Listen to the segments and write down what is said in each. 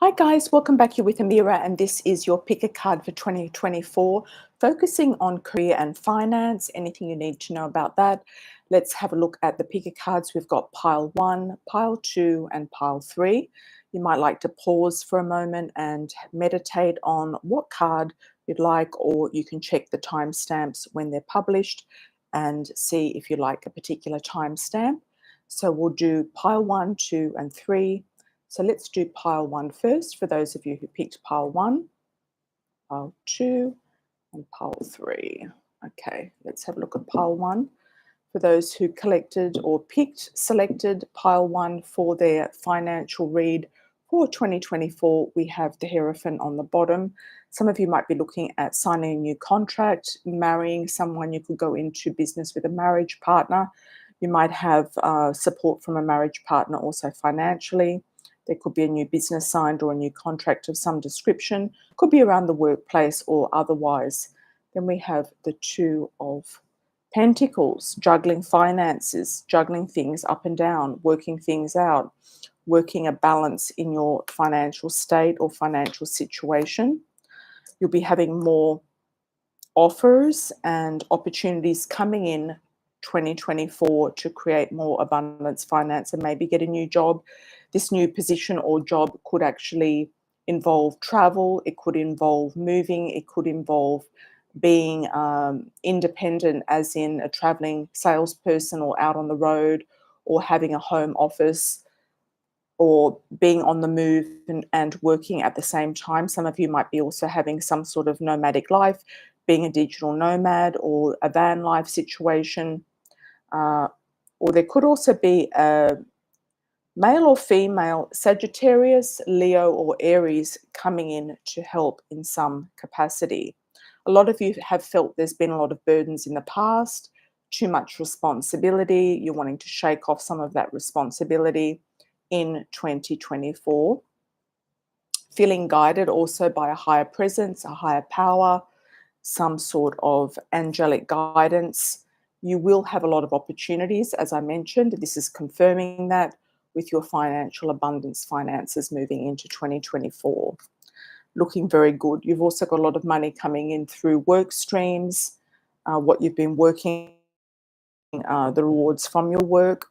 Hi guys, welcome back. You're with Amira, and this is your pick a card for 2024, focusing on career and finance. Anything you need to know about that? Let's have a look at the pick a cards. We've got pile 1, pile 2, and pile 3. You might like to pause for a moment and meditate on what card you'd like, or you can check the timestamps when they're published and see if you like a particular timestamp. So we'll do pile 1, 2, and 3. So let's do pile 1 first for those of you who picked pile 1, pile 2, and pile 3. Okay, let's have a look at pile 1. For those who collected or selected pile 1 for their financial read for 2024, we have the Hierophant on the bottom. Some of you might be looking at signing a new contract, marrying someone. You could go into business with a marriage partner. You might have support from a marriage partner also financially. There could be a new business signed or a new contract of some description. Could be around the workplace or otherwise. Then we have the Two of Pentacles, juggling finances, juggling things up and down, working things out, working a balance in your financial state or financial situation. You'll be having more offers and opportunities coming in 2024 to create more abundance, finance, and maybe get a new job. This new position or job could actually involve travel. It could involve moving. It could involve being independent, as in a traveling salesperson or out on the road, or having a home office, or being on the move and working at the same time. Some of you might be also having some sort of nomadic life, being a digital nomad or a van life situation. Or there could also be a male or female Sagittarius, Leo, or Aries coming in to help in some capacity. A lot of you have felt there's been a lot of burdens in the past, too much responsibility. You're wanting to shake off some of that responsibility in 2024. Feeling guided also by a higher presence, a higher power, some sort of angelic guidance. You will have a lot of opportunities, as I mentioned. This is confirming that with your financial abundance, finances moving into 2024. Looking very good. You've also got a lot of money coming in through work streams, what you've been working, the rewards from your work.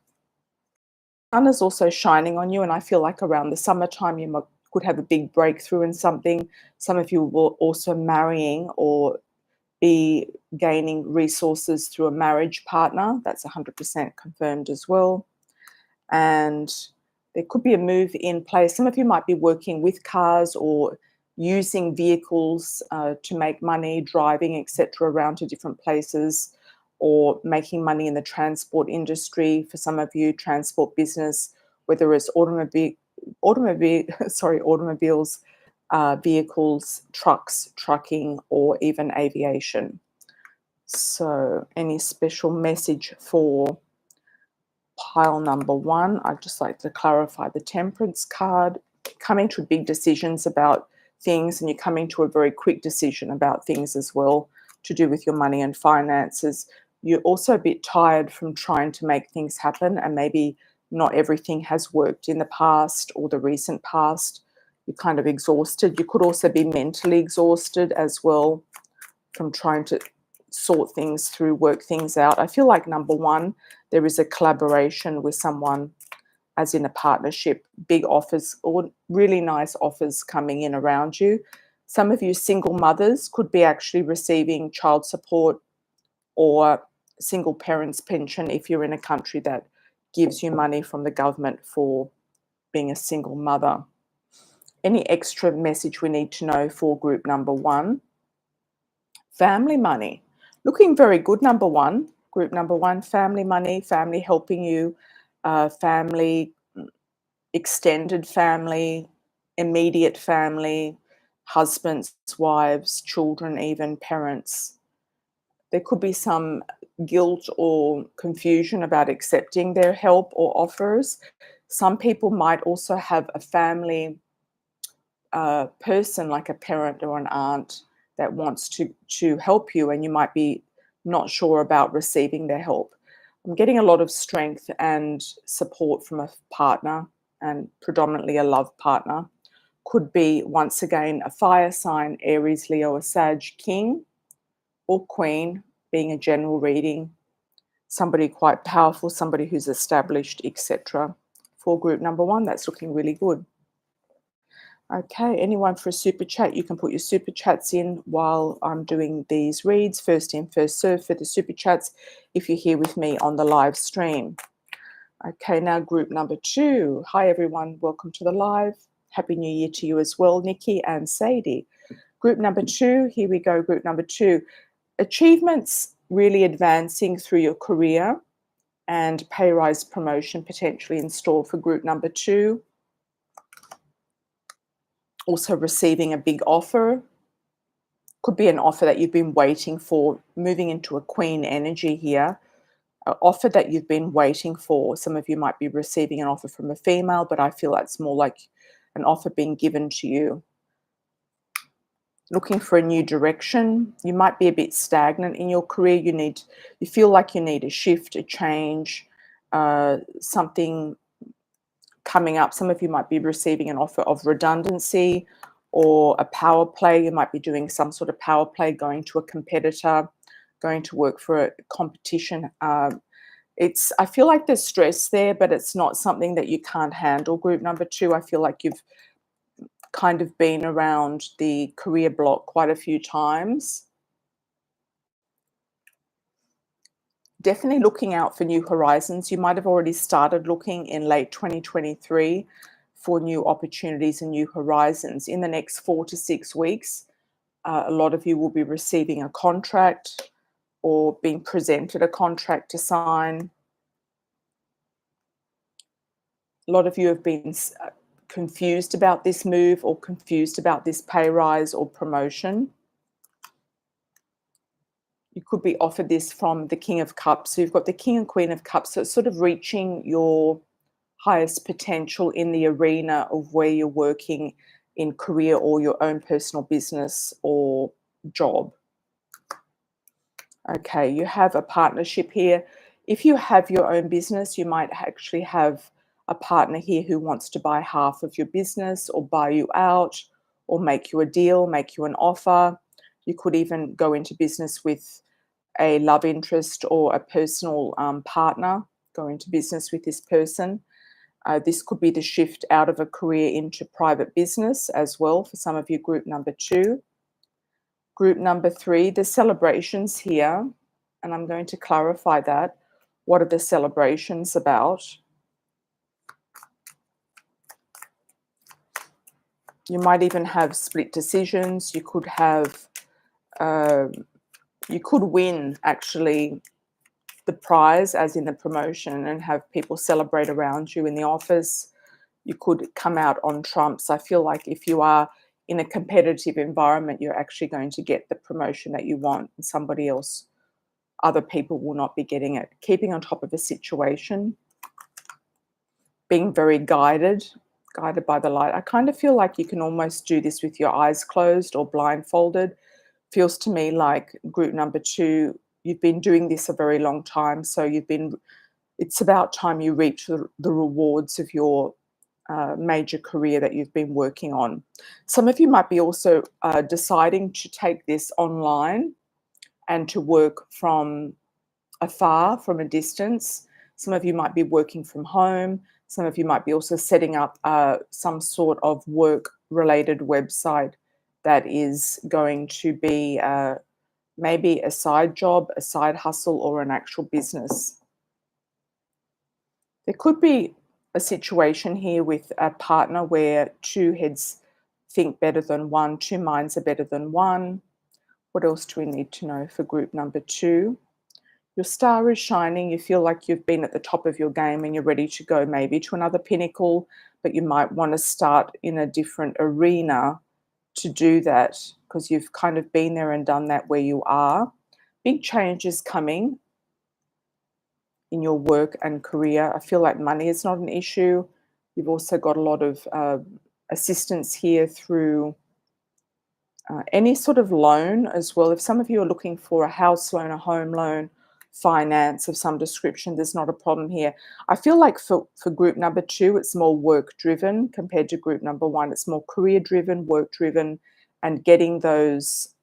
Sun is also shining on you, and I feel like around the summertime you could have a big breakthrough in something. Some of you will also marrying or be gaining resources through a marriage partner. That's 100% confirmed as well. And there could be a move in place. Some of you might be working with cars or using vehicles to make money, driving, etc., around to different places, or making money in the transport industry. For some of you, transport business, whether it's automobiles, vehicles, trucks, trucking, or even aviation. So any special message for pile number 1? I'd just like to clarify the Temperance card. Coming to big decisions about things, and you're coming to a very quick decision about things as well to do with your money and finances. You're also a bit tired from trying to make things happen, and maybe not everything has worked in the past or the recent past. You're kind of exhausted. You could also be mentally exhausted as well from trying to sort things through, work things out. I feel like number 1, there is a collaboration with someone, as in a partnership, big offers or really nice offers coming in around you. Some of you single mothers could be actually receiving child support or single parents pension if you're in a country that gives you money from the government for being a single mother. Any extra message we need to know for group number 1? Family money. Looking very good, number 1. Group number 1, family money, family helping you, family, extended family, immediate family, husbands, wives, children, even parents. There could be some guilt or confusion about accepting their help or offers. Some people might also have a family person, like a parent or an aunt, that wants to help you, and you might be not sure about receiving their help. I'm getting a lot of strength and support from a partner, and predominantly a love partner. Could be, once again, a fire sign, Aries, Leo, or Sag, king or queen, being a general reading, somebody quite powerful, somebody who's established, etc. For group number one, that's looking really good. Okay, anyone for a super chat, you can put your super chats in while I'm doing these reads. First in, first serve for the super chats if you're here with me on the live stream. Okay, now group number two. Hi everyone, welcome to the live. Happy New Year to you as well, Nikki and Sadie. Group number two, here we go, group number two. Achievements really advancing through your career and pay rise, promotion potentially in store for group number two. Also receiving a big offer. Could be an offer that you've been waiting for, moving into a queen energy here. An offer that you've been waiting for. Some of you might be receiving an offer from a female, but I feel that's more like an offer being given to you. Looking for a new direction. You might be a bit stagnant in your career. You feel like you need a shift, a change, something coming up. Some of you might be receiving an offer of redundancy or a power play. You might be doing some sort of power play, going to a competitor, going to work for a competition. I feel like there's stress there, but it's not something that you can't handle. Group number two, I feel like you've kind of been around the career block quite a few times. Definitely looking out for new horizons. You might have already started looking in late 2023 for new opportunities and new horizons. In the next 4 to 6 weeks, a lot of you will be receiving a contract or being presented a contract to sign. A lot of you have been confused about this move or confused about this pay rise or promotion. You could be offered this from the King of Cups. So you've got the King and Queen of Cups. So it's sort of reaching your highest potential in the arena of where you're working in career or your own personal business or job. Okay, you have a partnership here. If you have your own business, you might actually have a partner here who wants to buy half of your business or buy you out or make you a deal, make you an offer. You could even go into business with a love interest or a personal partner, go into business with this person. This could be the shift out of a career into private business as well for some of you, group number two. Group number three, the celebrations here, and I'm going to clarify that. What are the celebrations about? You might even have split decisions. You could have, you could win actually the prize, as in the promotion, and have people celebrate around you in the office. You could come out on trumps. I feel like if you are in a competitive environment, you're actually going to get the promotion that you want, and somebody else, other people will not be getting it. Keeping on top of the situation, being very guided by the light. I kind of feel like you can almost do this with your eyes closed or blindfolded. Feels to me like group number two, you've been doing this a very long time. So it's about time you reach the rewards of your major career that you've been working on. Some of you might be also deciding to take this online and to work from afar, from a distance. Some of you might be working from home. Some of you might be also setting up some sort of work-related website that is going to be maybe a side job, a side hustle, or an actual business. There could be a situation here with a partner where two heads think better than one, two minds are better than one. What else do we need to know for group number two? Your star is shining. You feel like you've been at the top of your game and you're ready to go maybe to another pinnacle, but you might want to start in a different arena to do that because you've kind of been there and done that where you are. Big changes coming in your work and career. I feel like money is not an issue. You've also got a lot of assistance here through any sort of loan as well. If some of you are looking for a house loan, a home loan, finance of some description. There's not a problem here. I feel like for group number 2, it's more work driven compared to group number 1. It's more career driven, work driven, and getting those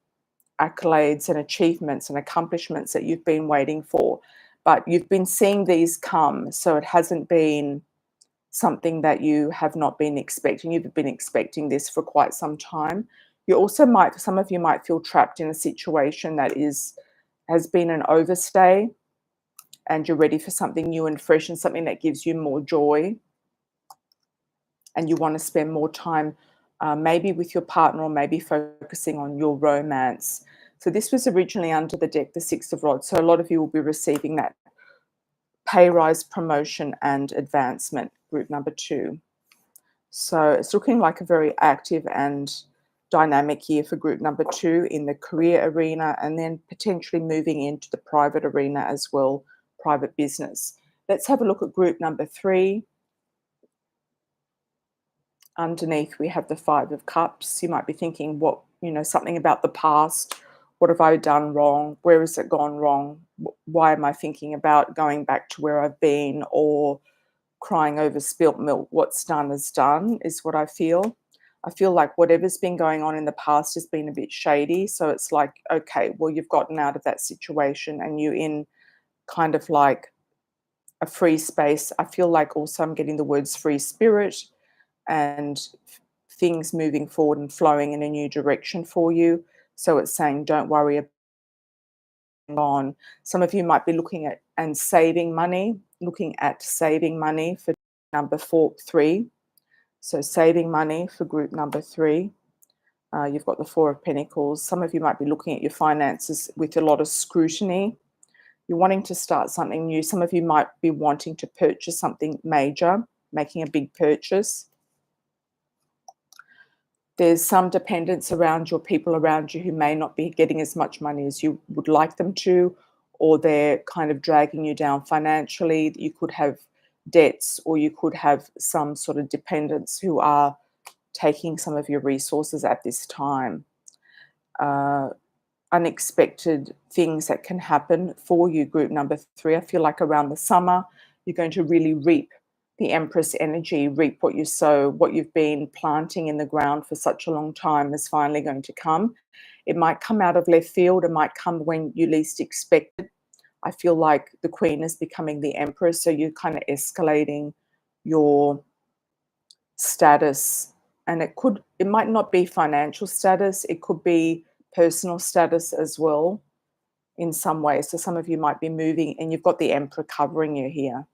accolades and achievements and accomplishments that you've been waiting for. But you've been seeing these come, so it hasn't been something that you have not been expecting. You've been expecting this for quite some time. You also might, some of you might feel trapped in a situation that has been an overstay, and you're ready for something new and fresh and something that gives you more joy, and you want to spend more time maybe with your partner, or maybe focusing on your romance. So this was originally under the deck, the 6 of Rods. So a lot of you will be receiving that pay rise, promotion, and advancement, group number 2. So it's looking like a very active and dynamic year for group number 2 in the career arena, and then potentially moving into the private arena as well, private business. Let's have a look at group number 3. Underneath, we have the 5 of Cups. You might be thinking, what, something about the past. What have I done wrong? Where has it gone wrong? Why am I thinking about going back to where I've been, or crying over spilt milk? What's done is done, is what I feel. I feel like whatever's been going on in the past has been a bit shady. So it's like, okay, well, you've gotten out of that situation and you're in kind of like a free space. I feel like also I'm getting the words free spirit and things moving forward and flowing in a new direction for you. So it's saying, don't worry about on. Some of you might be looking at and saving money, for number 3. So saving money for group number 3. You've got the 4 of Pentacles. Some of you might be looking at your finances with a lot of scrutiny. You're wanting to start something new. Some of you might be wanting to purchase something major, making a big purchase. There's some dependence around your people around you who may not be getting as much money as you would like them to, or they're kind of dragging you down financially. You could have debts, or you could have some sort of dependents who are taking some of your resources at this time. Unexpected things that can happen for you, group number 3. I feel like around the summer, you're going to really reap the Empress energy, reap what you sow. What you've been planting in the ground for such a long time is finally going to come. It might come out of left field. It might come when you least expect it. I feel like the Queen is becoming the Empress, so you're kind of escalating your status. And it might not be financial status. It could be personal status as well in some ways. So some of you might be moving, and you've got the Emperor covering you here.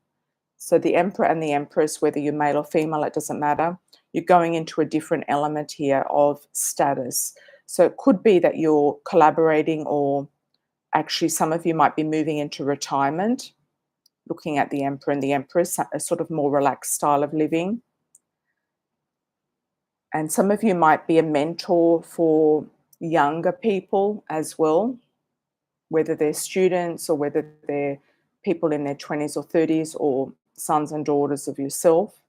So the Emperor and the Empress, whether you're male or female, it doesn't matter. You're going into a different element here of status. So it could be that you're collaborating, or actually some of you might be moving into retirement, looking at the Emperor and the Empress, a sort of more relaxed style of living. And some of you might be a mentor for younger people as well, whether they're students or whether they're people in their 20s or 30s, or sons and daughters of yourself,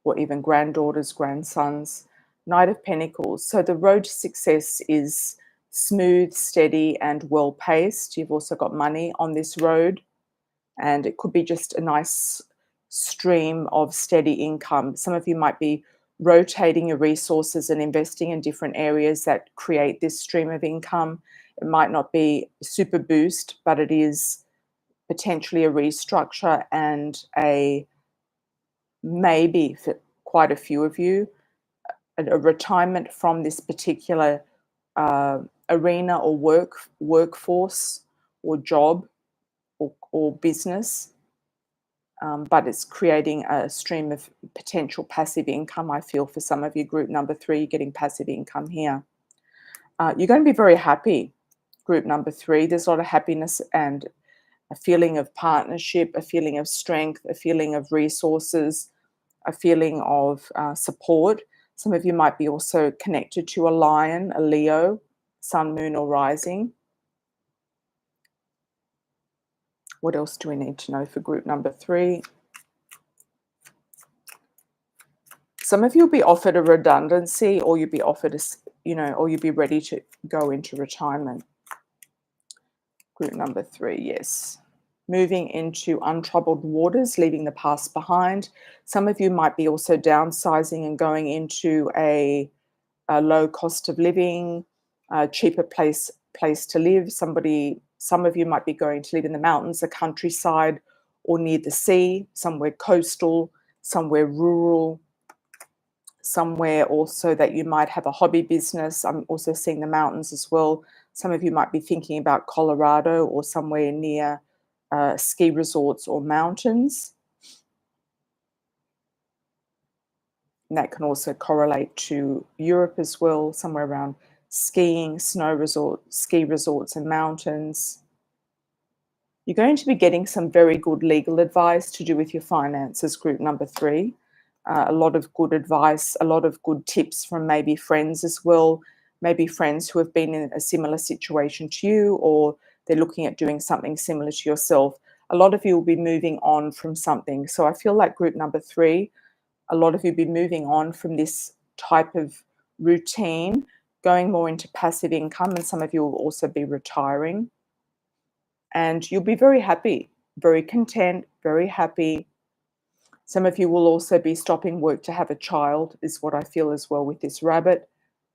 or even granddaughters, grandsons. Knight of Pentacles. So the road to success is smooth, steady, and well-paced. You've also got money on this road, and it could be just a nice stream of steady income. Some of you might be rotating your resources and investing in different areas that create this stream of income. It might not be a super boost, but it is potentially a restructure and maybe for quite a few of you, a retirement from this particular arena or workforce or job or business. But it's creating a stream of potential passive income. I feel for some of you, group number 3, you're getting passive income here. You're going to be very happy, group number 3. There's a lot of happiness and a feeling of partnership, a feeling of strength, a feeling of resources, a feeling of support. Some of you might be also connected to a lion, a Leo, sun, moon, or rising. What else do we need to know for group number 3? Some of you will be offered a redundancy, or you'll be offered or you'll be ready to go into retirement. Group number 3, yes. Moving into untroubled waters, leaving the past behind. Some of you might be also downsizing and going into a low cost of living, a cheaper place to live. Some of you might be going to live in the mountains, the countryside, or near the sea, somewhere coastal, somewhere rural, somewhere also that you might have a hobby business. I'm also seeing the mountains as well. Some of you might be thinking about Colorado or somewhere near ski resorts or mountains. And that can also correlate to Europe as well, somewhere around skiing, ski resorts and mountains. You're going to be getting some very good legal advice to do with your finances, group number 3. A lot of good advice, a lot of good tips from maybe friends as well, maybe friends who have been in a similar situation to you, or they're looking at doing something similar to yourself. A lot of you will be moving on from something. So I feel like group number 3, a lot of you will be moving on from this type of routine, going more into passive income, and some of you will also be retiring. And you'll be very happy, very content, very happy. Some of you will also be stopping work to have a child, is what I feel as well with this rabbit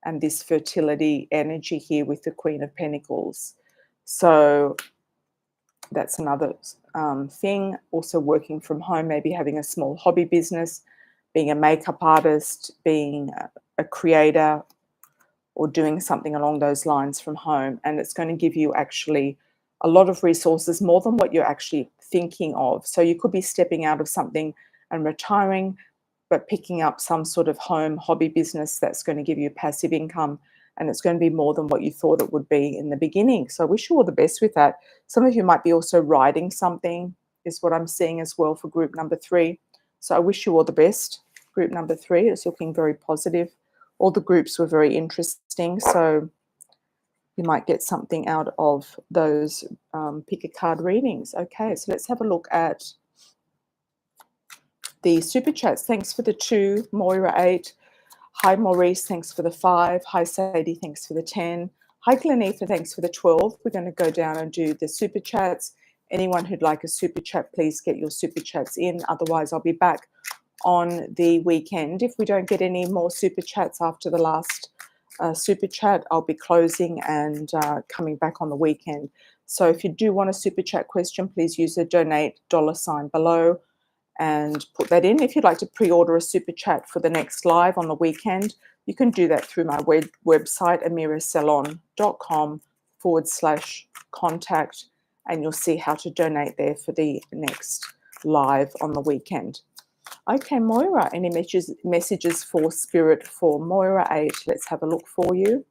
and this fertility energy here with the Queen of Pentacles. So that's another thing. Also working from home, maybe having a small hobby business, being a makeup artist, being a creator, or doing something along those lines from home. And it's going to give you actually a lot of resources, more than what you're actually thinking of. So you could be stepping out of something and retiring, but picking up some sort of home hobby business that's going to give you passive income. And it's going to be more than what you thought it would be in the beginning. So I wish you all the best with that. Some of you might be also writing something, is what I'm seeing as well for group number 3. So I wish you all the best. Group number 3 is looking very positive. All the groups were very interesting, so you might get something out of those pick a card readings. Okay, so let's have a look at the super chats. Thanks for the 2, Moira 8. Hi Maurice, thanks for the 5. Hi Sadie, thanks for the 10. Hi Glenetha, thanks for the 12. We're going to go down and do the super chats. Anyone who'd like a super chat, please get your super chats in. Otherwise, I'll be back on the weekend. If we don't get any more super chats after the last super chat, I'll be closing and coming back on the weekend. So if you do want a super chat question, please use the donate $ below and put that in. If you'd like to pre-order a super chat for the next live on the weekend, you can do that through my website, amirasalon.com/contact, and you'll see how to donate there for the next live on the weekend. Okay, Moira, any messages for Spirit for Moira 8? Let's have a look for you.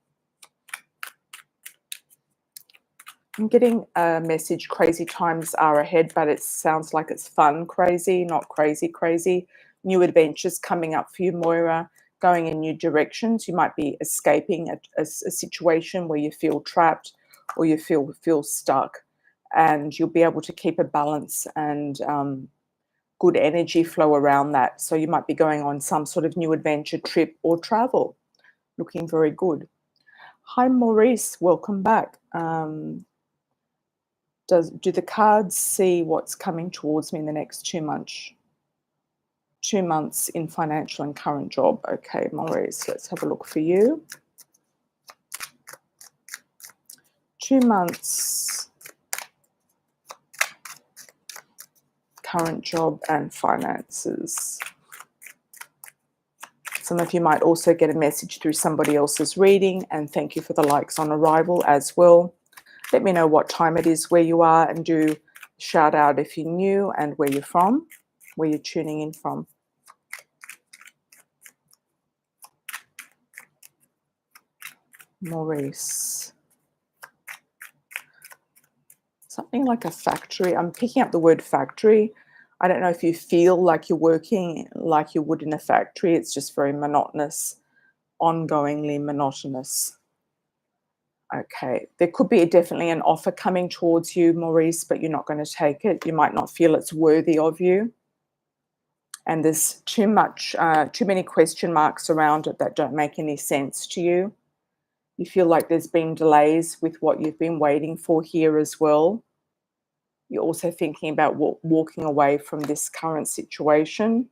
I'm getting a message, crazy times are ahead, but it sounds like it's fun crazy, not crazy crazy. New adventures coming up for you, Moira, going in new directions. You might be escaping a situation where you feel trapped or you feel stuck, and you'll be able to keep a balance and good energy flow around that. So you might be going on some sort of new adventure, trip or travel. Looking very good. Hi Maurice, welcome back. Do the cards see what's coming towards me in the next 2 months? 2 months in financial and current job. Okay, Maurice, let's have a look for you. 2 months, current job and finances. Some of you might also get a message through somebody else's reading, and thank you for the likes on arrival as well. Let me know what time it is where you are, and do shout out if you're new and where you're from, where you're tuning in from. Maurice. Something like a factory. I'm picking up the word factory. I don't know if you feel like you're working like you would in a factory. It's just very monotonous, ongoingly monotonous. Okay, there could be definitely an offer coming towards you, Maurice, but you're not going to take it. You might not feel it's worthy of you. And there's too many question marks around it that don't make any sense to you. You feel like there's been delays with what you've been waiting for here as well. You're also thinking about walking away from this current situation.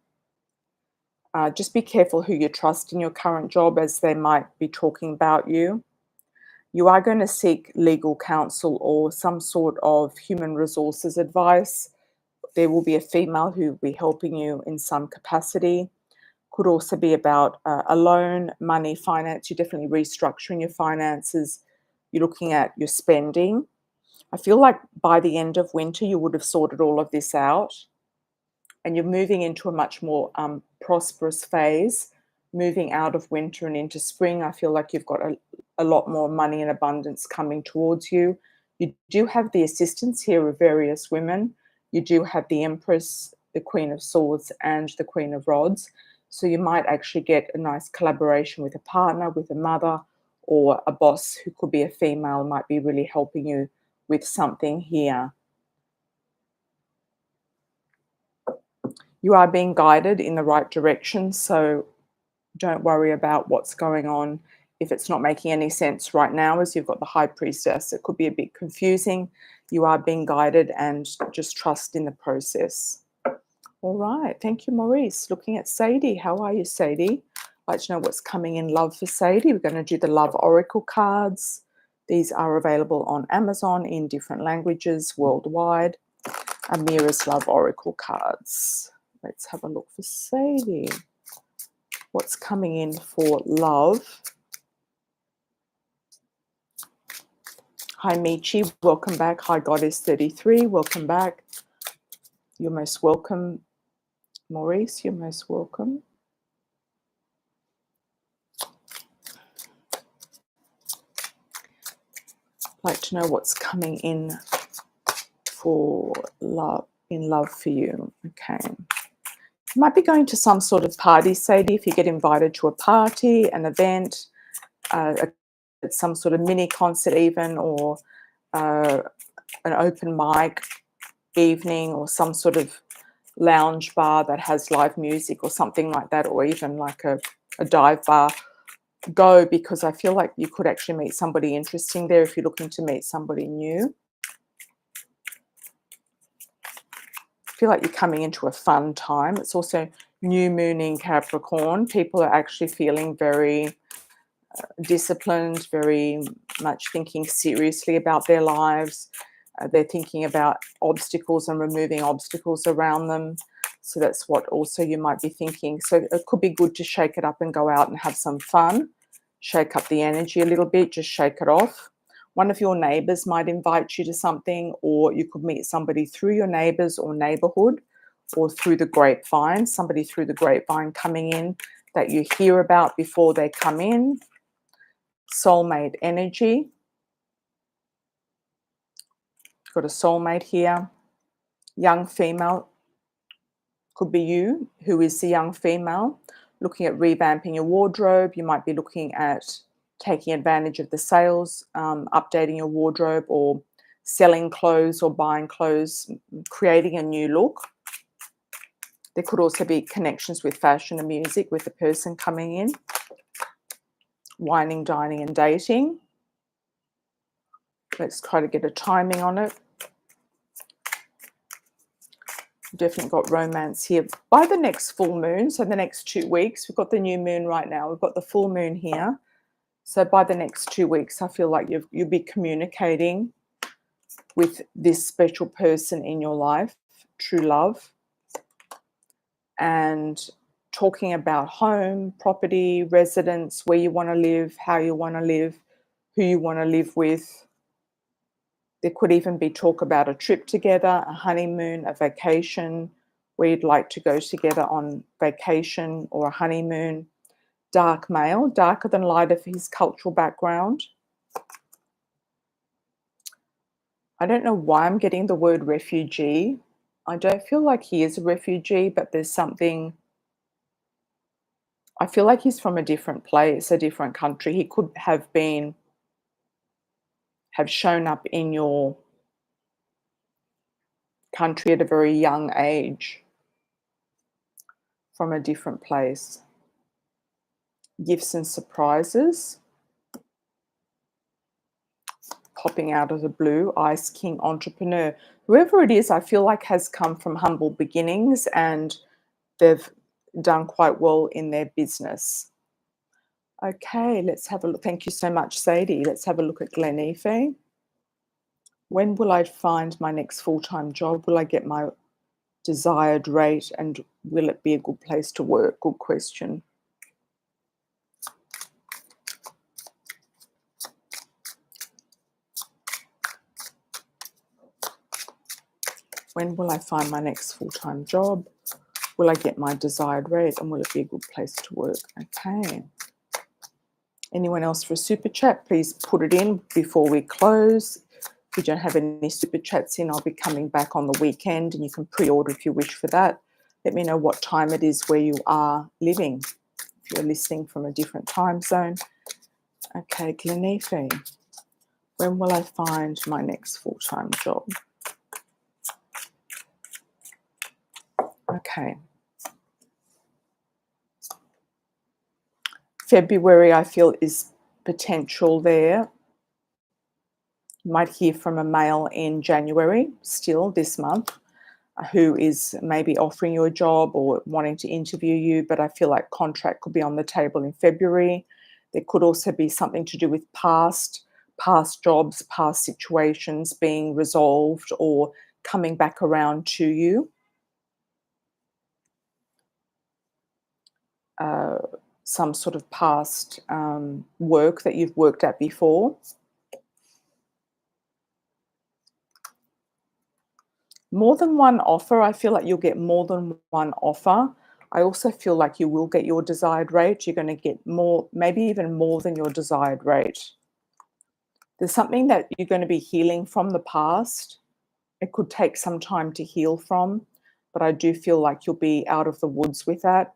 Just be careful who you trust in your current job, as they might be talking about you. You are going to seek legal counsel or some sort of human resources advice. There will be a female who will be helping you in some capacity. Could also be about a loan, money, finance. You're definitely restructuring your finances. You're looking at your spending. I feel like by the end of winter, you would have sorted all of this out, and you're moving into a much more prosperous phase, moving out of winter and into spring. I feel like you've got a lot more money and abundance coming towards you. You do have the assistance here of various women. You do have the Empress, the Queen of Swords, and the Queen of Rods. So you might actually get a nice collaboration with a partner, with a mother, or a boss who could be a female, might be really helping you with something here. You are being guided in the right direction, so don't worry about what's going on if it's not making any sense right now, as you've got the High Priestess. It could be a bit confusing. You are being guided, and just trust in the process. All right. Thank you, Maurice. Looking at Sadie. How are you, Sadie? I'd like to know what's coming in love for Sadie. We're going to do the Love Oracle cards. These are available on Amazon in different languages worldwide. AMIRA'S Love Oracle cards. Let's have a look for Sadie. What's coming in for love? Hi, Michi. Welcome back. Hi, Goddess 33. Welcome back. You're most welcome. Maurice, you're most welcome. I'd like to know what's coming in for love, in love for you. Okay. You might be going to some sort of party, Sadie, if you get invited to a party, an event, some sort of mini concert even, or an open mic evening, or some sort of lounge bar that has live music or something like that, or even like a dive bar. Go, because I feel like you could actually meet somebody interesting there if you're looking to meet somebody new. I feel like you're coming into a fun time. It's also new moon in Capricorn. People are actually feeling very disciplined, very much thinking seriously about their lives. They're thinking about obstacles and removing obstacles around them. So that's what also you might be thinking. So it could be good to shake it up and go out and have some fun. Shake up the energy a little bit, just shake it off. One of your neighbors might invite you to something, or you could meet somebody through your neighbors or neighborhood, or through the grapevine, somebody through the grapevine coming in that you hear about before they come in. Soulmate energy. Got a soulmate here. Young female. Could be you, who is the young female, looking at revamping your wardrobe. You might be looking at taking advantage of the sales, updating your wardrobe, or selling clothes or buying clothes, creating a new look. There could also be connections with fashion and music with the person coming in. Wining, dining, and dating. Let's try to get a timing on it. Definitely got romance here. By the next full moon, so the next 2 weeks, we've got the new moon right now. We've got the full moon here. So by the next 2 weeks, I feel like you'll be communicating with this special person in your life, true love, and talking about home, property, residence, where you want to live, how you want to live, who you want to live with. There could even be talk about a trip together, a honeymoon, a vacation, where you'd like to go together on vacation or a honeymoon. Dark male, darker than lighter for his cultural background. I don't know why I'm getting the word refugee. I don't feel like he is a refugee, but there's something. I feel like he's from a different place, a different country. He could have shown up in your country at a very young age from a different place. Gifts and surprises. popping out of the blue. Ice King, entrepreneur. Whoever it is, I feel like has come from humble beginnings and they've done quite well in their business. Okay, let's have a look. Thank you so much, Sadie. Let's have a look at Glenife. When will I find my next full-time job? Will I get my desired rate and will it be a good place to work? Good question. When will I find my next full-time job? Will I get my desired rate and will it be a good place to work? Okay. Anyone else for a super chat? Please put it in before we close. If you don't have any super chats in, I'll be coming back on the weekend and you can pre-order if you wish for that. Let me know what time it is where you are living. If you're listening from a different time zone. Okay, Glenife. When will I find my next full-time job? Okay. February, I feel, is potential there. You might hear from a male in January, still this month, who is maybe offering you a job or wanting to interview you, but I feel like contract could be on the table in February. There could also be something to do with past jobs, past situations being resolved or coming back around to you. Some sort of past work that you've worked at before. More than one offer. I feel like you'll get more than one offer. I also feel like you will get your desired rate. You're going to get more, maybe even more than your desired rate. There's something that you're going to be healing from the past. It could take some time to heal from, but I do feel like you'll be out of the woods with that.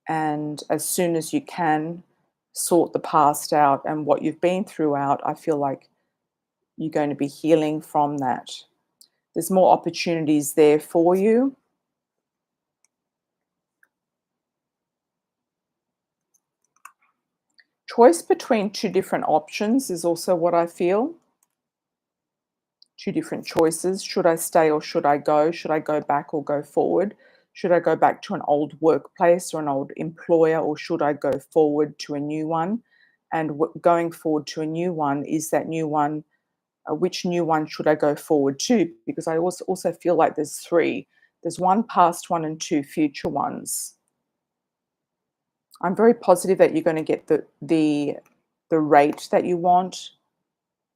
And as soon as you can sort the past out and what you've been through out, I feel like you're going to be healing from that. There's more opportunities there for you. Choice between two different options is also what I feel. Two different choices. Should I stay or should I go? Should I go back or go forward? Should I go back to an old workplace or an old employer, or should I go forward to a new one? And going forward to a new one, is that new one, which new one should I go forward to? Because I also feel like there's three. There's one past one and two future ones. I'm very positive that you're going to get the rate that you want.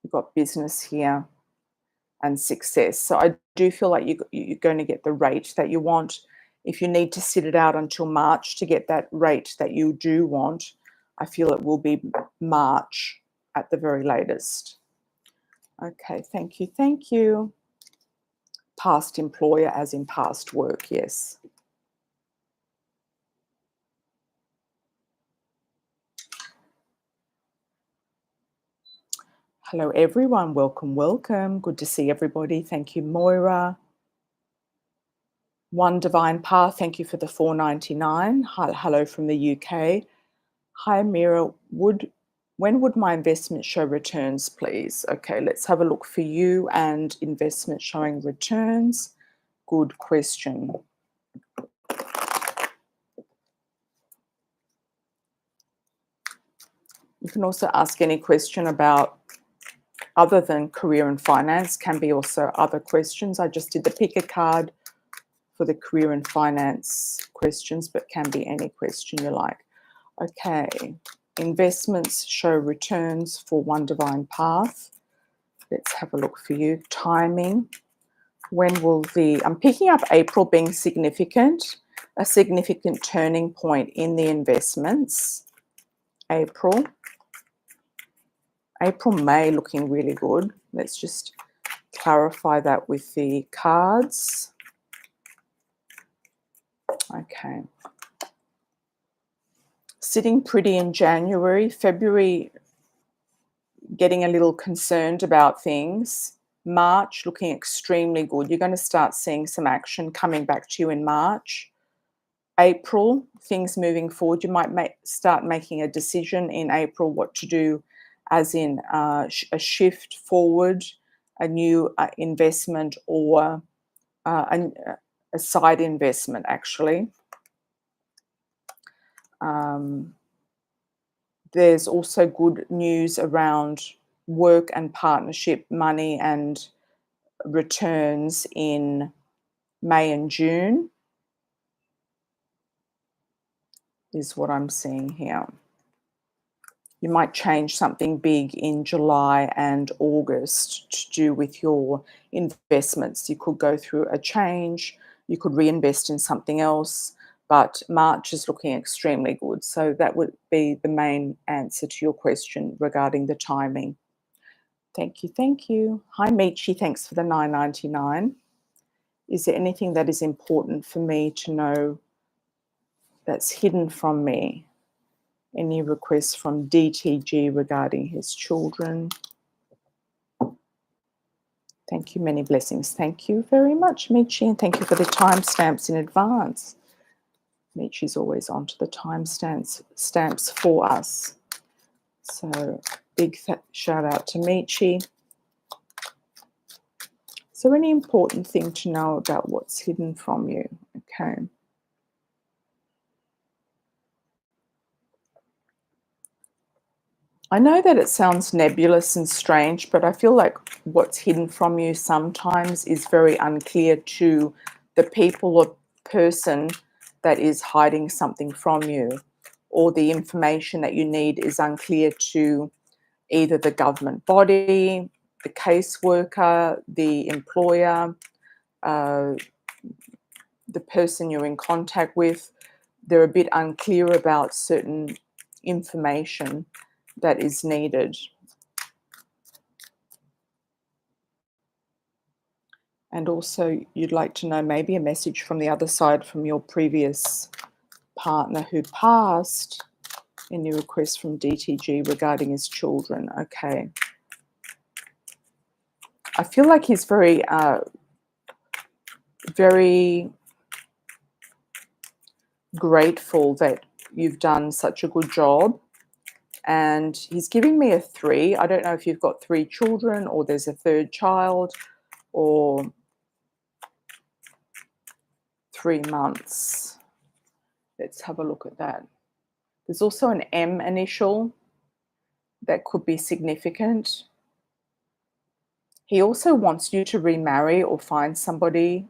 You've got business here and success. So I do feel like you're going to get the rate that you want. If you need to sit it out until March to get that rate that you do want, I feel it will be March at the very latest. Okay, thank you, thank you. Past employer as in past work, yes. Hello, everyone. Welcome, welcome. Good to see everybody. Thank you, Moira. One Divine Path, thank you for the $4.99. Hello from the UK. Hi, Mira. When would my investment show returns, please? Okay, let's have a look for you and investment showing returns. Good question. You can also ask any question about other than career and finance, can be also other questions. I just did the pick a card for the career and finance questions, but can be any question you like. Okay, investments show returns for One Divine Path. Let's have a look for you. Timing. When will I'm picking up April being significant, a significant turning point in the investments. April, May looking really good. Let's just clarify that with the cards. Okay. Sitting pretty in January. February, getting a little concerned about things. March, looking extremely good. You're going to start seeing some action coming back to you in March. April, things moving forward. You might start making a decision in April what to do as in a shift forward, a new investment, or a side investment, actually. There's also good news around work and partnership, money and returns in May and June, is what I'm seeing here. You might change something big in July and August to do with your investments. You could go through a change, you could reinvest in something else, but March is looking extremely good. So that would be the main answer to your question regarding the timing. Thank you, thank you. Hi, Michi, thanks for the $9.99. Is there anything that is important for me to know that's hidden from me? Any requests from DTG regarding his children? Thank you, many blessings. Thank you very much, Michi, and thank you for the timestamps in advance. Michi's always onto the timestamps for us. So big shout out to Michi. Is there any important thing to know about what's hidden from you? Okay. I know that it sounds nebulous and strange, but I feel like what's hidden from you sometimes is very unclear to the people or person that is hiding something from you, or the information that you need is unclear to either the government body, the caseworker, the employer, the person you're in contact with. They're a bit unclear about certain information that is needed. And also you'd like to know maybe a message from the other side from your previous partner who passed. Any request from DTG regarding his children? Okay. I feel like he's very grateful that you've done such a good job. And he's giving me a 3. I don't know if you've got 3 children or there's a third child, or 3 months. Let's have a look at that. There's also an M initial that could be significant. He also wants you to remarry or find somebody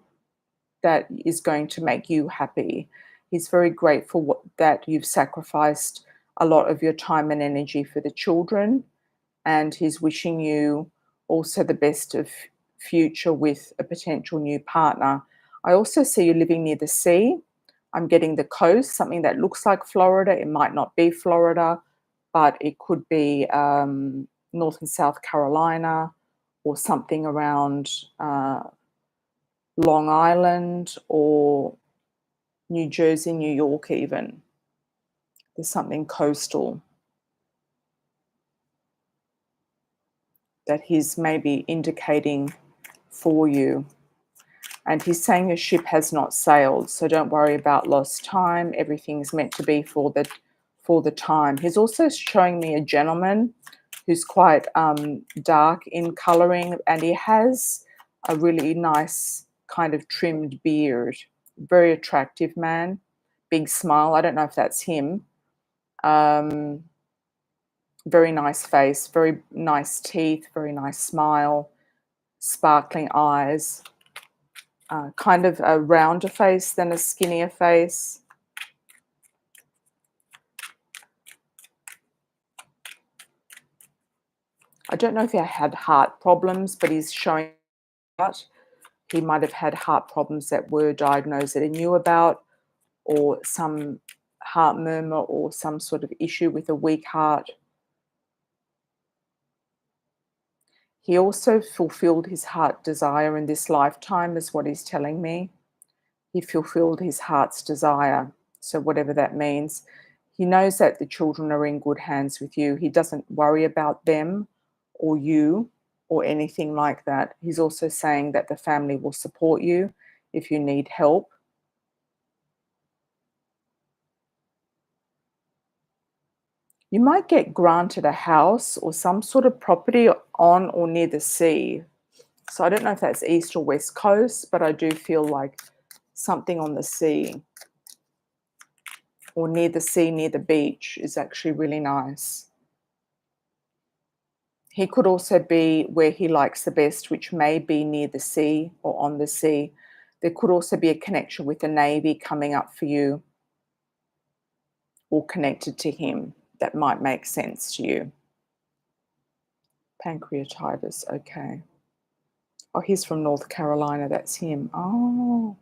that is going to make you happy. He's very grateful that you've sacrificed a lot of your time and energy for the children, and he's wishing you also the best of future with a potential new partner. I also see you living near the sea. I'm getting the coast, something that looks like Florida. It might not be Florida, but it could be North and South Carolina, or something around Long Island, or New Jersey, New York even. There's something coastal that he's maybe indicating for you. And he's saying your ship has not sailed, so don't worry about lost time. Everything's meant to be for the time. He's also showing me a gentleman who's quite dark in colouring, and he has a really nice kind of trimmed beard. Very attractive man, big smile. I don't know if that's him. Very nice face, very nice teeth, very nice smile, sparkling eyes. Kind of a rounder face than a skinnier face. I don't know if he had heart problems, but he's showing that he might have had heart problems that were diagnosed that he knew about, or some heart murmur, or some sort of issue with a weak heart. He also fulfilled his heart desire in this lifetime, is what he's telling me. He fulfilled his heart's desire. So whatever that means, he knows that the children are in good hands with you. He doesn't worry about them or you or anything like that. He's also saying that the family will support you if you need help. You might get granted a house or some sort of property on or near the sea. So I don't know if that's east or west coast, but I do feel like something on the sea or near the sea, near the beach is actually really nice. He could also be where he likes the best, which may be near the sea or on the sea. There could also be a connection with the Navy coming up for you or connected to him that might make sense to you. Pancreatitis, okay. Oh, he's from North Carolina, that's him. Oh,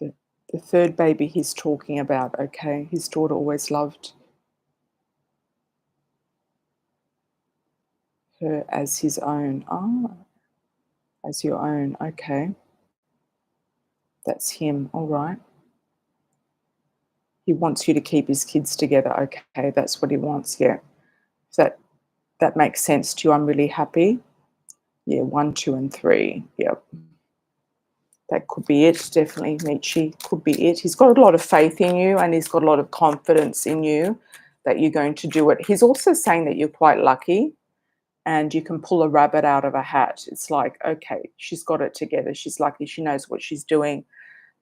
the, the third baby he's talking about, okay. His daughter always loved her as his own. Oh, as your own, okay. That's him, all right. He wants you to keep his kids together, okay, that's what he wants, yeah. So that makes sense to you, I'm really happy. Yeah, 1, 2, and 3, yep. That could be it, definitely, Nietzsche, could be it. He's got a lot of faith in you and he's got a lot of confidence in you that you're going to do it. He's also saying that you're quite lucky and you can pull a rabbit out of a hat. It's like, okay, she's got it together. She's lucky. She knows what she's doing.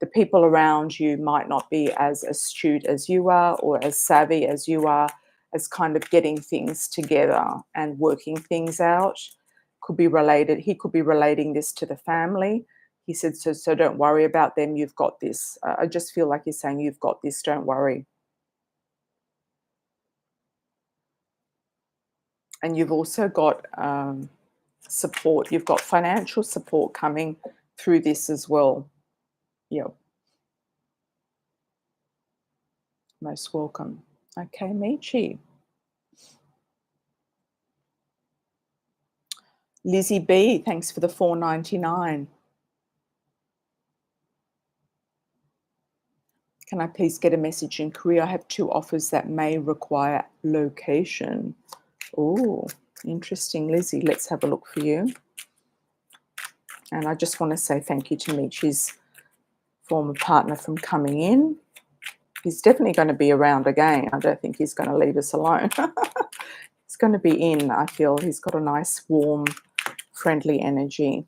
The people around you might not be as astute as you are or as savvy as you are as kind of getting things together and working things out. Could be related. He could be relating this to the family. He said, so don't worry about them. You've got this. I just feel like he's saying, you've got this. Don't worry. And you've also got support. You've got financial support coming through this as well. Yep. Most welcome. Okay, Michi. Lizzie B, thanks for the $4.99. Can I please get a message in Korea? I have 2 offers that may require location. Oh, interesting, Lizzie. Let's have a look for you. And I just want to say thank you to Michi's former partner from coming in. He's definitely going to be around again. I don't think he's going to leave us alone. He's going to be in, I feel. He's got a nice, warm, friendly energy.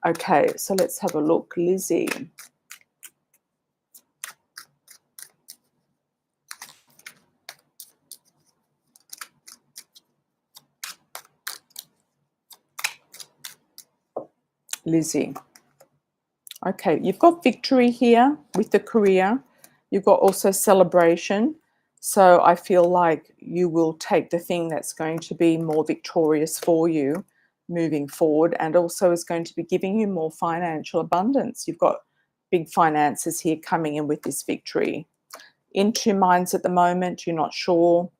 Okay, so let's have a look. Lizzie. Lizzie. Okay, you've got victory here with the career. You've got also celebration. So I feel like you will take the thing that's going to be more victorious for you moving forward and also is going to be giving you more financial abundance. You've got big finances here coming in with this victory. In 2 minds at the moment, you're not sure.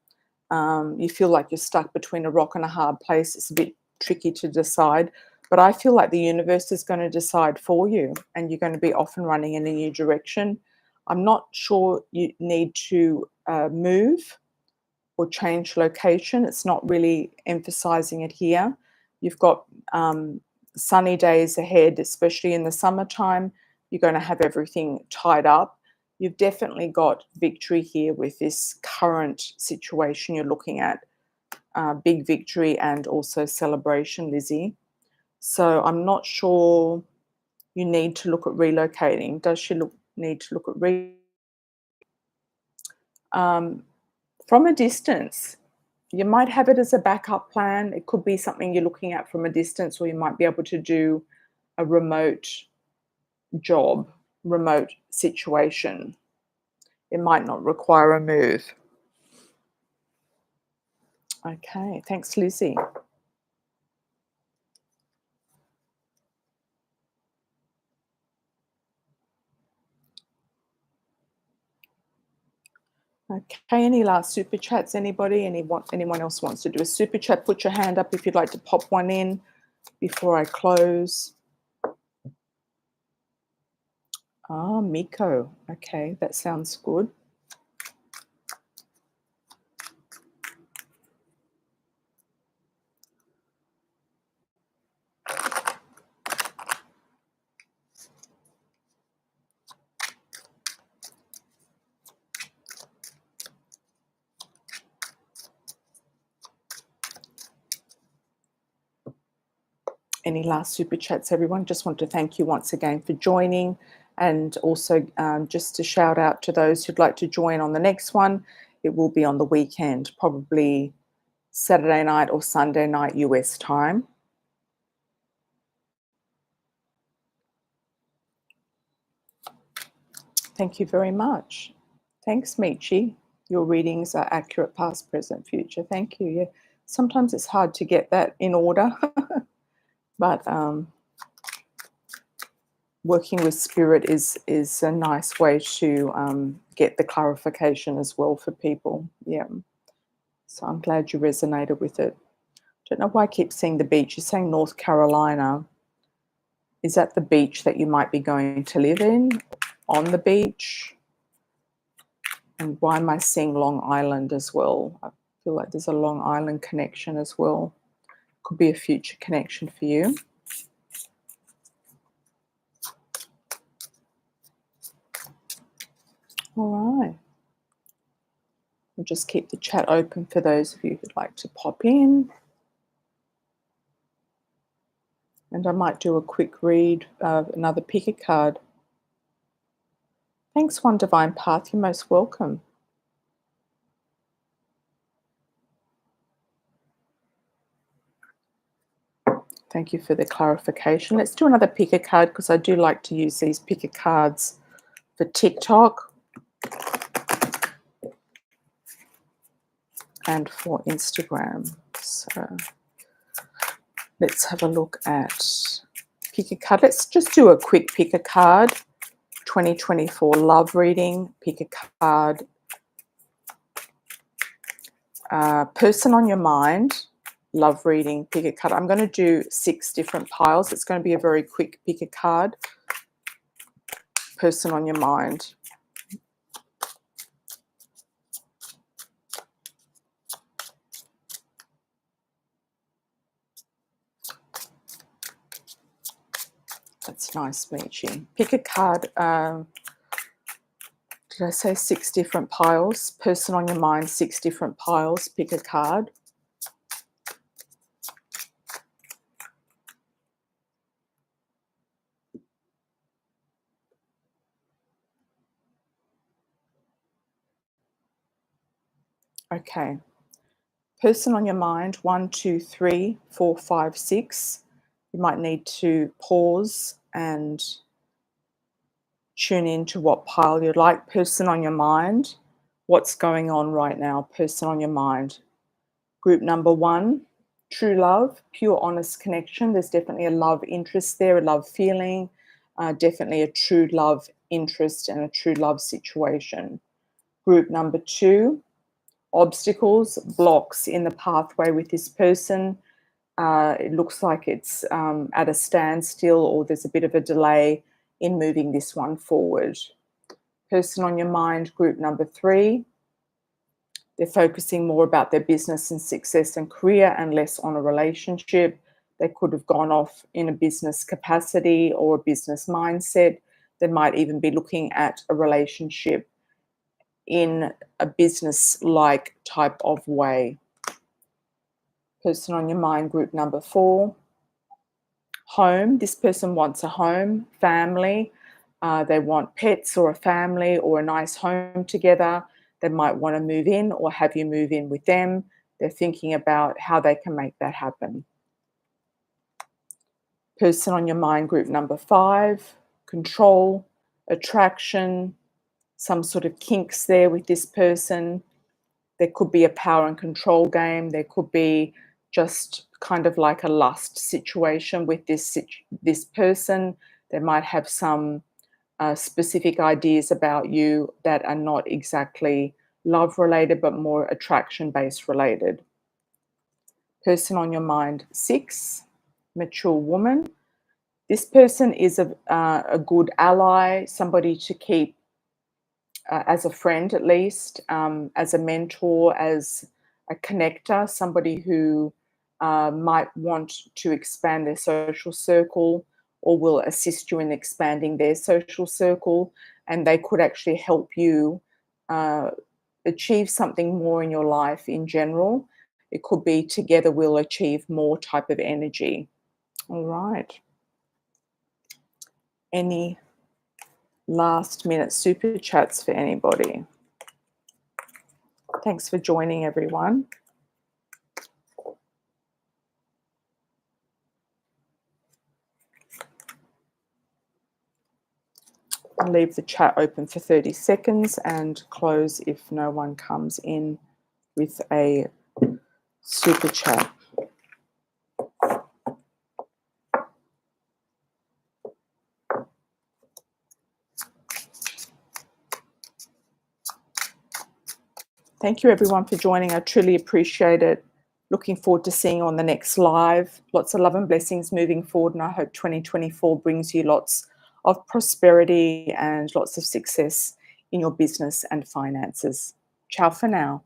You feel like you're stuck between a rock and a hard place. It's a bit tricky to decide. But I feel like the universe is going to decide for you and you're going to be off and running in a new direction. I'm not sure you need to move or change location. It's not really emphasizing it here. You've got sunny days ahead, especially in the summertime. You're going to have everything tied up. You've definitely got victory here with this current situation you're looking at. Big victory and also celebration, Lizzie. So I'm not sure you need to look at relocating. Does she need to look at from a distance? You might have it as a backup plan. It could be something you're looking at from a distance, or you might be able to do a remote job, remote situation. It might not require a move. Okay, thanks, Lizzie. Okay, any last super chats? Anybody? Anyone else wants to do a super chat? Put your hand up if you'd like to pop one in before I close. Ah, Miko. Okay, that sounds good. Any last super chats, everyone? Just want to thank you once again for joining, and also just to shout out to those who'd like to join on the next one. It will be on the weekend, probably Saturday night or Sunday night US time. Thank you very much. Thanks, Michi. Your readings are accurate, past, present, future. Thank you. Yeah, sometimes it's hard to get that in order, but working with spirit is a nice way to get the clarification as well for people. Yeah. So I'm glad you resonated with it. Don't know why I keep seeing the beach. You're saying North Carolina. Is that the beach that you might be going to live in? On the beach? And why am I seeing Long Island as well? I feel like there's a Long Island connection as well. Could be a future connection for you. All right. We'll just keep the chat open for those of you who'd like to pop in. And I might do a quick read of another pick a card. Thanks, One Divine Path. You're most welcome. Thank you for the clarification. Let's do another pick a card because I do like to use these pick a cards for TikTok and for Instagram. So let's have a look at pick a card. Let's just do a quick pick a card. 2024 love reading. Pick a card. Person on your mind. Love reading. Pick a card. I'm going to do 6 different piles. It's going to be a very quick pick a card. Person on your mind. That's nice, Michi. Pick a card. Did I say 6 different piles? Person on your mind, 6 different piles. Pick a card. Okay. Person on your mind, 1, 2, 3, 4, 5, 6. You might need to pause and tune in to what pile you'd like. Person on your mind, what's going on right now? Person on your mind. Group number 1, true love, pure honest connection. There's definitely a love interest there, a love feeling, definitely a true love interest and a true love situation. Group number 2, obstacles, blocks in the pathway with this person. It looks like it's at a standstill or there's a bit of a delay in moving this one forward. Person on your mind, group number 3. They're focusing more about their business and success and career and less on a relationship. They could have gone off in a business capacity or a business mindset. They might even be looking at a relationship in a business-like type of way. Person on your mind, group number 4. Home. This person wants a home, family. They want pets or a family or a nice home together. They might want to move in or have you move in with them. They're thinking about how they can make that happen. Person on your mind, group number 5. Control, attraction, some sort of kinks there with this person. There could be a power and control game. There could be just kind of like a lust situation with this person. They might have some specific ideas about you that are not exactly love related, but more attraction based related. Person on your mind, 6, mature woman. This person is a good ally, somebody to keep as a friend at least, as a mentor, as a connector, somebody who might want to expand their social circle or will assist you in expanding their social circle, and they could actually help you achieve something more in your life in general. It could be together we'll achieve more type of energy. All right. Any last minute super chats for anybody? Thanks for joining, everyone. I'll leave the chat open for 30 seconds and close if no one comes in with a super chat. Thank you, everyone, for joining. I truly appreciate it. Looking forward to seeing you on the next live. Lots of love and blessings moving forward, and I hope 2024 brings you lots of prosperity and lots of success in your business and finances. Ciao for now.